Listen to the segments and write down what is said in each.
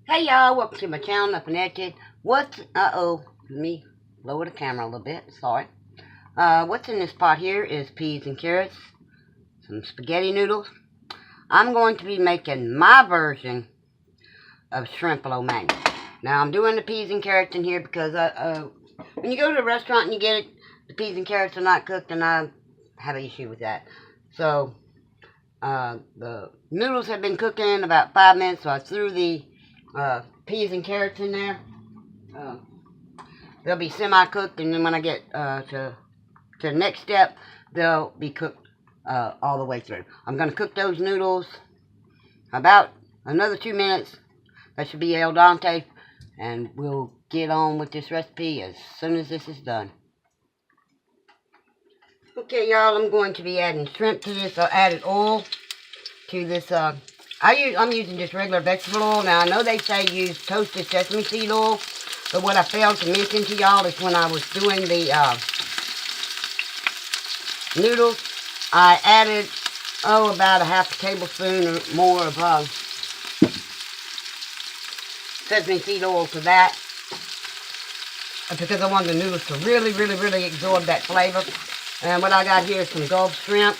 Hey y'all, welcome to my channel, Nothing Edited. Let me lower the camera a little bit, sorry. What's in this pot here is peas and carrots, some spaghetti noodles. I'm going to be making my version of shrimp lo mein. Now I'm doing the peas and carrots in here because when you go to a restaurant and you get it, the peas and carrots are not cooked, and I have an issue with that. So, the noodles have been cooking in about 5 minutes, so I threw the peas and carrots in there. They'll be semi-cooked, and then when I get to the next step, they'll be cooked all the way through. I'm going to cook those noodles about another 2 minutes. That should be al dente, and we'll get on with this recipe as soon as this is done. Okay, y'all, I'm going to be adding shrimp to this. I added oil to this. I'm using just regular vegetable oil. Now, I know they say use toasted sesame seed oil, but what I failed to mention to y'all is when I was doing the noodles, I added, about a half a tablespoon or more of sesame seed oil to that, because I wanted the noodles to really absorb that flavor. And what I got here is some Gulf shrimp.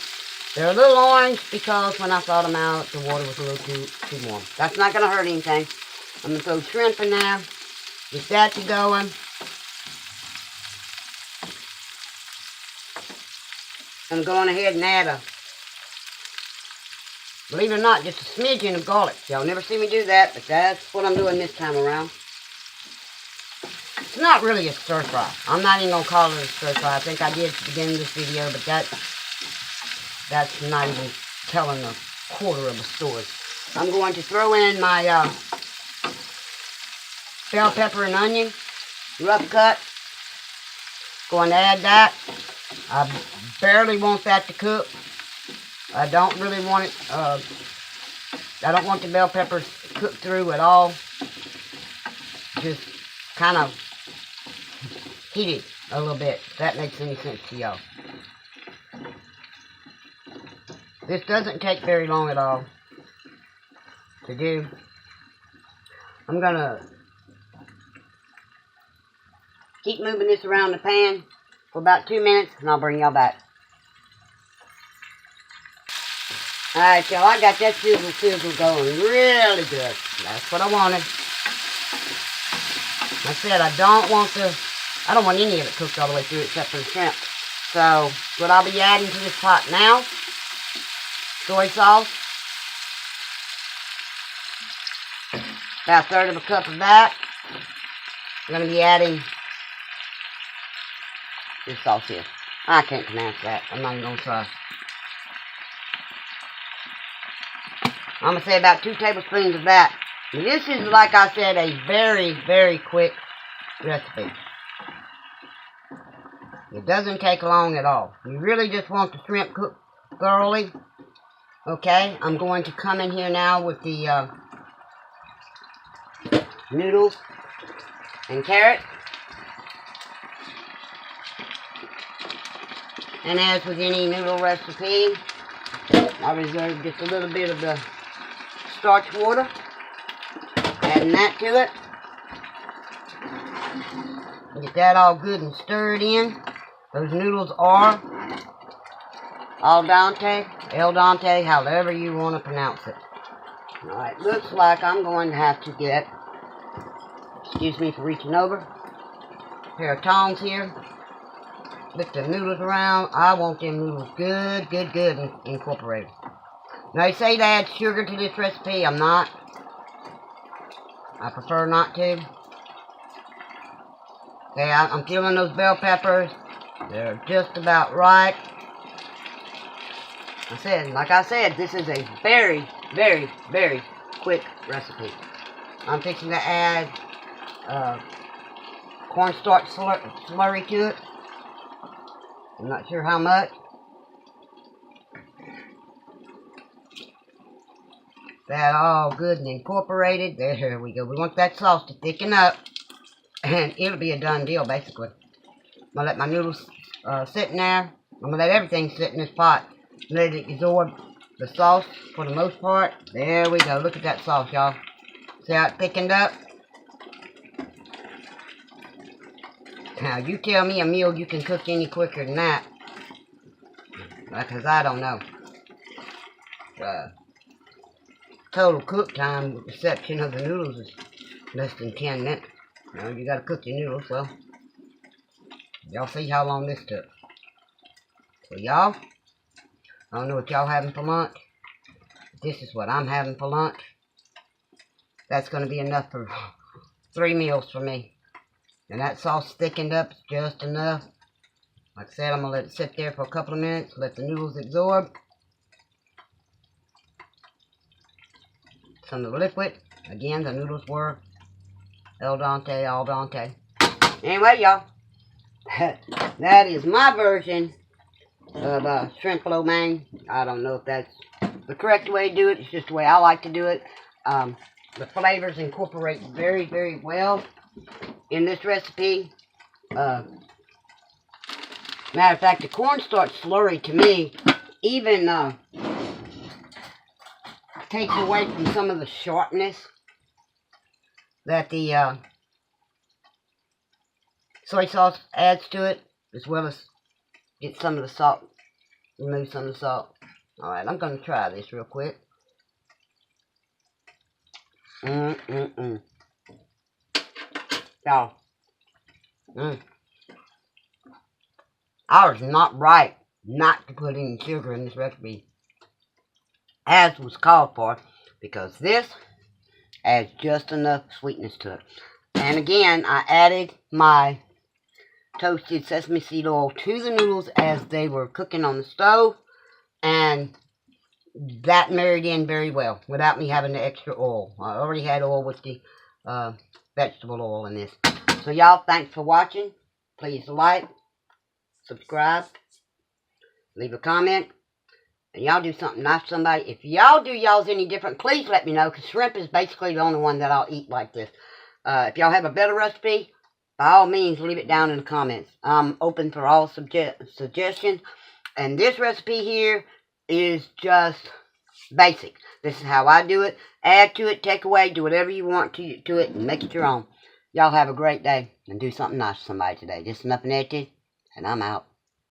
They're a little orange because when I thawed them out, the water was a little too warm. That's not going to hurt anything. I'm going to throw shrimp in there. Get that going. I'm going ahead and add believe it or not, just a smidgen of garlic. Y'all never see me do that, but that's what I'm doing this time around. It's not really a stir fry. I'm not even going to call it a stir fry. I think I did at the beginning of this video, but that's not even telling a quarter of a story. I'm going to throw in my bell pepper and onion, rough cut. Going to add that. I barely want that to cook. I don't really want it, I don't want the bell peppers cooked through at all. Just kind of heated a little bit, if that makes any sense to y'all. This doesn't take very long at all to do. I'm going to keep moving this around the pan for about 2 minutes, and I'll bring y'all back. Alright, y'all, I got that sizzle going really good. That's what I wanted. I said I don't want any of it cooked all the way through except for the shrimp. So, what I'll be adding to this pot now, soy sauce. About 1/3 of a cup of that. I'm going to be adding this sauce here. I can't pronounce that. I'm not even going to try. I'm going to say about 2 tablespoons of that. And this is, like I said, a very quick recipe. It doesn't take long at all. You really just want the shrimp cooked thoroughly. Okay, I'm going to come in here now with the noodles and carrot. And as with any noodle recipe, I reserve just a little bit of the starch water. Adding that to it. Get that all good and stirred in. Those noodles are al dente, however you want to pronounce it. Alright, looks like I'm going to have to get, excuse me for reaching over, a pair of tongs here. Lift the noodles around. I want them noodles good and incorporated. Now, they say to add sugar to this recipe. I'm not. I prefer not to. Okay, I'm feeling those bell peppers. They're just about right. Like I said, this is a very quick recipe. I'm fixing to add cornstarch slurry to it. I'm not sure how much. That all good and incorporated. There we go. We want that sauce to thicken up, and it'll be a done deal, basically. I'm going to let my noodles sit in there. I'm going to let everything sit in this pot. Let it absorb the sauce for the most part. There we go. Look at that sauce, y'all. See how it thickened up? Now, you tell me a meal you can cook any quicker than that. Because I don't know. Total cook time, with the exception of the noodles, is less than 10 minutes. Now, you gotta cook your noodles, well, y'all see how long this took. So, y'all, I don't know what y'all having for lunch. This is what I'm having for lunch. That's gonna be enough for 3 meals for me. And that sauce thickened up just enough. Like I said, I'm gonna let it sit there for a couple of minutes, let the noodles absorb some of the liquid. Again, the noodles were al dente. Anyway, y'all, that is my version of shrimp lo mein. I don't know if that's the correct way to do it. It's just the way I like to do it. The flavors incorporate very, very well in this recipe. Matter of fact, the cornstarch slurry to me even takes away from some of the sharpness that the soy sauce adds to it, as well as get some of the salt, remove some of the salt. Alright, I'm going to try this real quick. Y'all. I was not right not to put any sugar in this recipe, as was called for, because this adds just enough sweetness to it. And again, I added my toasted sesame seed oil to the noodles as they were cooking on the stove, and that married in very well without me having the extra oil. I already had oil with the vegetable oil in this. So y'all, thanks for watching. Please like, subscribe, leave a comment, and y'all do something nice for somebody. If y'all do y'all's any different, please let me know, because shrimp is basically the only one that I'll eat like this. If y'all have a better recipe, by all means, leave it down in the comments. I'm open for all suggestions. And this recipe here is just basic. This is how I do it. Add to it, take away, do whatever you want to it, and make it your own. Y'all have a great day, and do something nice for somebody today. This is Nothing Edited, and I'm out.